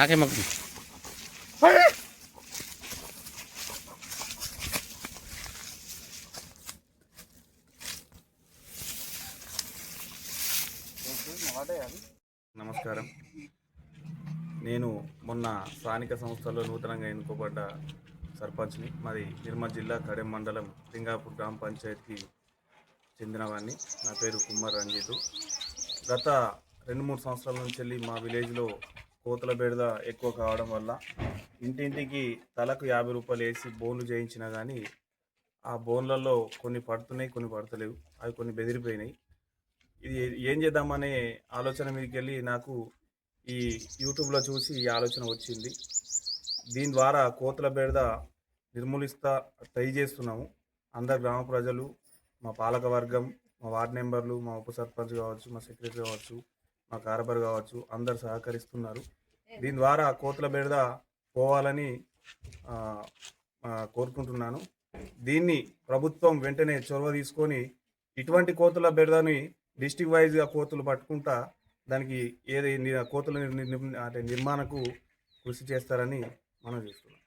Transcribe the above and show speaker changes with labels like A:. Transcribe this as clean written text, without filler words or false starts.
A: నాకే మొక్క
B: నమస్కారం. నేను మొన్న స్థానిక సంస్థల్లో నూతనంగా ఎన్నుకోబడ్డ సర్పంచ్ని. మాది నిర్మల్ జిల్లా కడెం మండలం లింగాపూర్ గ్రామ పంచాయతీకి చెందినవాడిని. నా పేరు కుమ్మర్ రంజితు. గత 2-3 సంవత్సరాల నుంచి వెళ్ళి మా విలేజ్లో కోతుల బెడద ఎక్కువ కావడం వల్ల ఇంటింటికి తలకు 50 రూపాయలు వేసి బోన్లు చేయించినా కానీ ఆ బోన్లలో కొన్ని పడుతున్నాయి, కొన్ని పడతలేవు. అవి కొన్ని బెదిరిపోయినాయి. ఇది ఏం చేద్దామనే ఆలోచన మీదకి వెళ్ళి నాకు ఈ యూట్యూబ్లో చూసి ఈ ఆలోచన వచ్చింది. దీని ద్వారా కోతుల బెడద నిర్మూలిస్తా ట్రై చేస్తున్నాము. అందరు గ్రామ ప్రజలు, మా పాలక వర్గం, మా వార్డు మెంబర్లు, మా ఉప సర్పంచ్ కావచ్చు, మా సెక్రటరీ కావచ్చు, మా కార్బర్ కావచ్చు, అందరు సహకరిస్తున్నారు. దీని ద్వారా కోతుల బెడద పోవాలని ఆ, కోరుకుంటున్నాను. దీన్ని ప్రభుత్వం వెంటనే చొరవ తీసుకొని ఇటువంటి కోతుల బెడదని డిస్టిక్ వైజ్గా కోతులు పట్టుకుంటా దానికి ఏది కోతుల అంటే నిర్మాణకు కృషి చేస్తారని మనం చూస్తున్నాం.